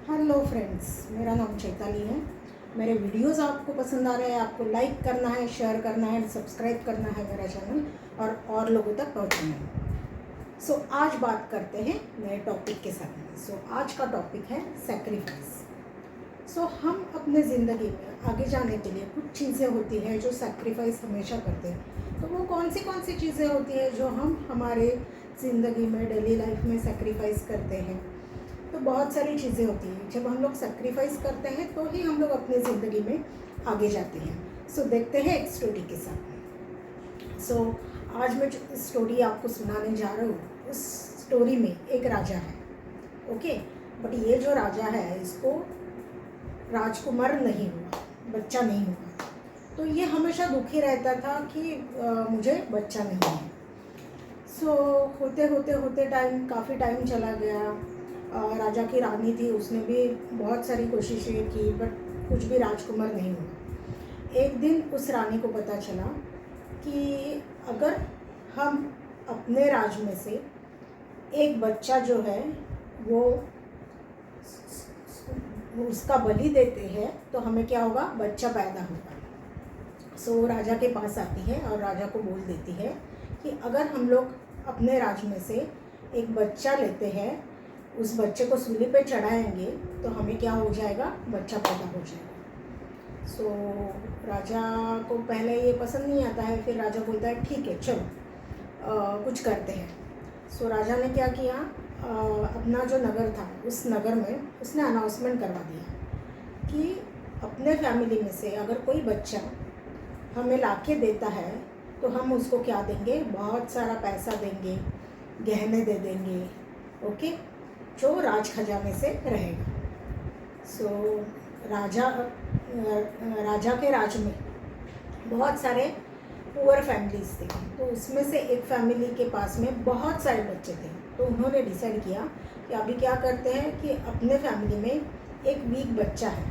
Hello friends, मेरा नाम चैताली है। मेरे वीडियोस आपको पसंद आ रहे हैं, आपको लाइक करना है, शेयर करना है, सब्सक्राइब करना है मेरा चैनल और लोगों तक पहुंचाना है। आज बात करते हैं नए टॉपिक के साथ में। आज का टॉपिक है सैक्रिफाइस। हम अपने ज़िंदगी में आगे जाने के लिए कुछ चीज़ें होती हैं जो सैक्रिफाइस हमेशा करते हैं। तो वो कौन सी चीज़ें होती हैं जो हम हमारे ज़िंदगी में डेली लाइफ में सैक्रिफाइस करते हैं। तो बहुत सारी चीज़ें होती हैं। जब हम लोग सैक्रिफाइस करते हैं तो ही हम लोग अपने ज़िंदगी में आगे जाते हैं। देखते हैं एक स्टोरी के साथ। आज मैं जो स्टोरी आपको सुनाने जा रहा हूँ, उस स्टोरी में एक राजा है। ओके, बट ये जो राजा है, इसको राजकुमार नहीं हुआ, बच्चा नहीं हुआ। तो ये हमेशा दुखी रहता था कि मुझे बच्चा नहीं है। होते होते काफ़ी टाइम चला गया। राजा की रानी थी, उसने भी बहुत सारी कोशिशें की, बट कुछ भी राजकुमार नहीं हुआ। एक दिन उस रानी को पता चला कि अगर हम अपने राज में से एक बच्चा जो है वो उसका बलि देते हैं तो हमें क्या होगा, बच्चा पैदा होगा। राजा के पास आती है और राजा को बोल देती है कि अगर हम लोग अपने राज में से एक बच्चा लेते हैं, उस बच्चे को सूली पे चढ़ाएंगे तो हमें क्या हो जाएगा, बच्चा पैदा हो जाएगा। राजा को पहले ये पसंद नहीं आता है, फिर राजा बोलता है ठीक है चलो कुछ करते हैं। राजा ने क्या किया, अपना जो नगर था उस नगर में उसने अनाउंसमेंट करवा दिया कि अपने फैमिली में से अगर कोई बच्चा हमें लाके देता है तो हम उसको क्या देंगे, बहुत सारा पैसा देंगे, गहने दे देंगे। ओके, जो राज खजाने से रहेगा। राजा के राज में बहुत सारे पुअर फैमिलीज थे। तो उसमें से एक फैमिली के पास में बहुत सारे बच्चे थे। तो उन्होंने डिसाइड किया कि अभी क्या करते हैं कि अपने फैमिली में एक वीक बच्चा है,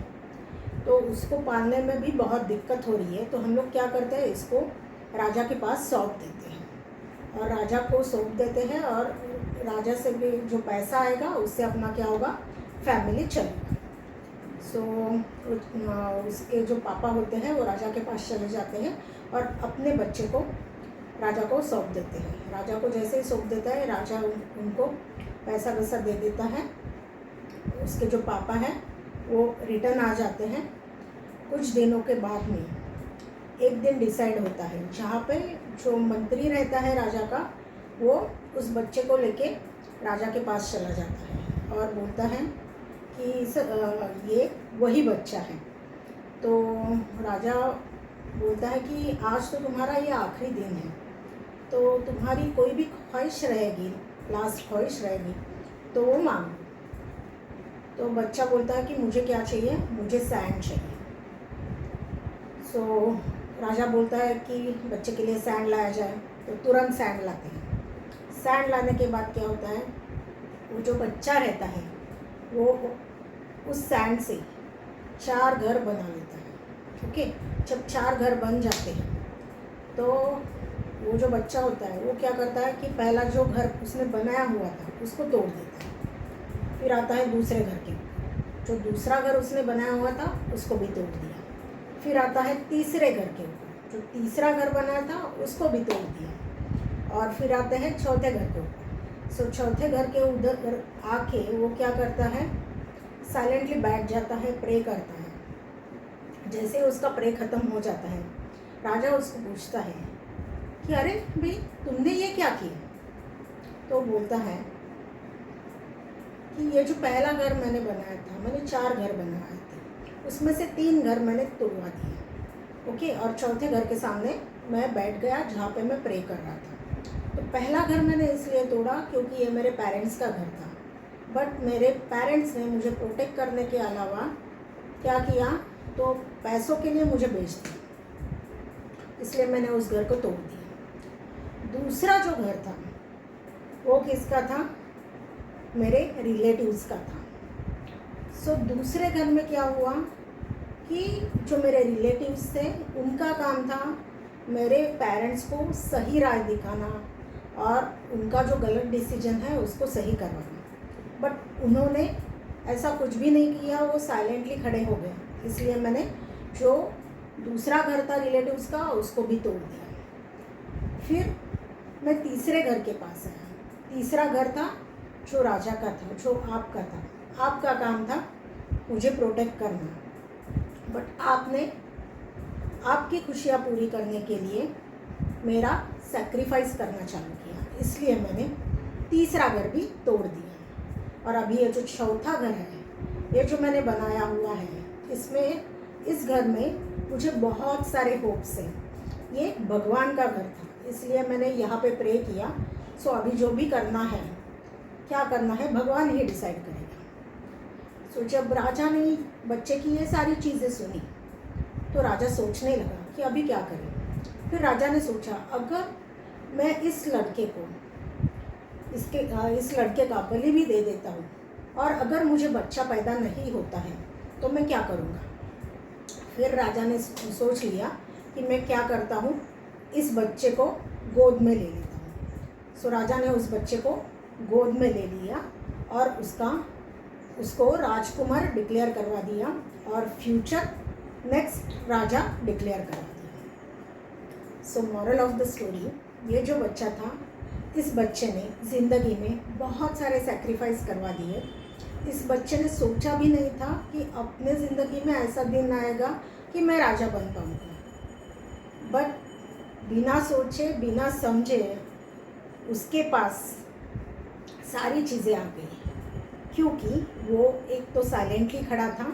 तो उसको पालने में भी बहुत दिक्कत हो रही है। तो हम लोग क्या करते हैं, इसको राजा के पास सौंप देते हैं और राजा को सौंप देते हैं, और राजा से भी जो पैसा आएगा उससे अपना क्या होगा, फैमिली चलेगा। उसके जो पापा होते हैं वो राजा के पास चले जाते हैं और अपने बच्चे को राजा को सौंप देते हैं। राजा को जैसे ही सौंप देता है, राजा उनको पैसा वैसा दे देता है। उसके जो पापा हैं वो रिटर्न आ जाते हैं। कुछ दिनों के बाद में एक दिन डिसाइड होता है, जहाँ पे जो मंत्री रहता है राजा का, वो उस बच्चे को लेके राजा के पास चला जाता है और बोलता है कि ये वही बच्चा है। तो राजा बोलता है कि आज तो तुम्हारा ये आखिरी दिन है, तो तुम्हारी कोई भी ख्वाहिश रहेगी, लास्ट ख्वाहिश रहेगी तो वो मांगो। तो बच्चा बोलता है कि मुझे क्या चाहिए, मुझे सैंड चाहिए। राजा बोलता है कि बच्चे के लिए सैंड लाया जाए, तो तुरंत सैंड लाते हैं। सैंड लाने के बाद क्या होता है, वो जो बच्चा रहता है वो उस सैंड से 4 घर बना लेता है। ओके, जब 4 घर बन जाते हैं तो वो जो बच्चा होता है वो क्या करता है कि पहला जो घर उसने बनाया हुआ था उसको तोड़ देता है। फिर आता है दूसरे घर के, जो दूसरा घर उसने बनाया हुआ था उसको भी तोड़ दिया। फिर आता है तीसरे घर के ऊपर, जो तीसरा घर बनाया था उसको भी तोड़ दिया। और फिर आते हैं चौथे घर के ऊपर। चौथे घर के उधर आके वो क्या करता है, साइलेंटली बैठ जाता है, प्रे करता है। जैसे उसका प्रे ख़त्म हो जाता है, राजा उसको पूछता है कि अरे भाई तुमने ये क्या किया। तो बोलता है कि ये जो पहला घर मैंने बनाया था, मैंने 4 घर बनवाए थे, उसमें से 3 घर मैंने तोड़वा दिए। ओके, और चौथे घर के सामने मैं बैठ गया जहाँ पे मैं प्रे कर रहा था। तो पहला घर मैंने इसलिए तोड़ा क्योंकि ये मेरे पेरेंट्स का घर था, बट मेरे पेरेंट्स ने मुझे प्रोटेक्ट करने के अलावा क्या किया, तो पैसों के लिए मुझे बेच दिया, इसलिए मैंने उस घर को तोड़ दिया। दूसरा जो घर था वो किसका था, मेरे रिलेटिव्स का था। दूसरे घर में क्या हुआ कि जो मेरे रिलेटिव्स थे उनका काम था मेरे पेरेंट्स को सही राय दिखाना और उनका जो गलत डिसीजन है उसको सही करवाना। बट उन्होंने ऐसा कुछ भी नहीं किया, वो साइलेंटली खड़े हो गए। इसलिए मैंने जो दूसरा घर था रिलेटिव्स का उसको भी तोड़ दिया। फिर मैं तीसरे घर के पास आया। तीसरा घर था जो राजा का था, जो आपका था। आपका काम था मुझे प्रोटेक्ट करना, बट आपने आपकी खुशियाँ पूरी करने के लिए मेरा सैक्रिफाइस करना चालू किया। इसलिए मैंने तीसरा घर भी तोड़ दिया। और अभी ये जो चौथा घर है, ये जो मैंने बनाया हुआ है, इसमें इस घर में मुझे बहुत सारे होप्स हैं। ये भगवान का घर था, इसलिए मैंने यहाँ पे प्रे किया। सो अभी जो भी करना है, क्या करना है, भगवान ही डिसाइड करेगा। सो जब राजा ने बच्चे की ये सारी चीज़ें सुनी तो राजा सोचने लगा कि अभी क्या करें। फिर राजा ने सोचा, अगर मैं इस लड़के को इस लड़के का बलि भी दे देता हूँ और अगर मुझे बच्चा पैदा नहीं होता है तो मैं क्या करूँगा। फिर राजा ने सोच लिया कि मैं क्या करता हूँ, इस बच्चे को गोद में ले लेता हूँ। सो राजा ने उस बच्चे को गोद में ले लिया और उसको राजकुमार डिक्लेयर करवा दिया और फ्यूचर नेक्स्ट राजा डिक्लेयर करा दिया। So moral of the story, ये जो बच्चा था, इस बच्चे ने ज़िंदगी में बहुत सारे सैक्रिफाइस करवा दिए। इस बच्चे ने सोचा भी नहीं था कि अपने ज़िंदगी में ऐसा दिन आएगा कि मैं राजा बन पाऊँगा, बट बिना सोचे बिना समझे उसके पास सारी चीज़ें आ गई, क्योंकि वो एक तो साइलेंटली खड़ा था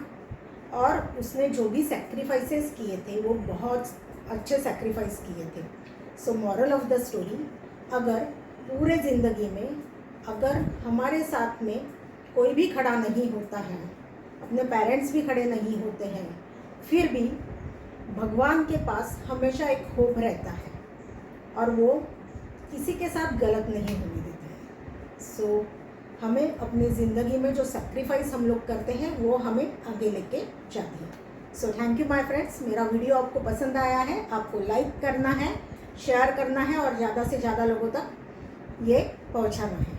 और उसने जो भी सैक्रिफाइसेस किए थे वो बहुत अच्छे सैक्रिफाइस किए थे। So moral of the story, अगर पूरे ज़िंदगी में अगर हमारे साथ में कोई भी खड़ा नहीं होता है, अपने पेरेंट्स भी खड़े नहीं होते हैं, फिर भी भगवान के पास हमेशा एक होप रहता है और वो किसी के साथ गलत नहीं होने देता है। सो हमें अपनी ज़िंदगी में जो सैक्रिफाइस हम लोग करते हैं वो हमें आगे लेके जाती है। So thank you my friends, मेरा वीडियो आपको पसंद आया है, आपको लाइक करना है, शेयर करना है और ज़्यादा से ज़्यादा लोगों तक ये पहुंचाना है।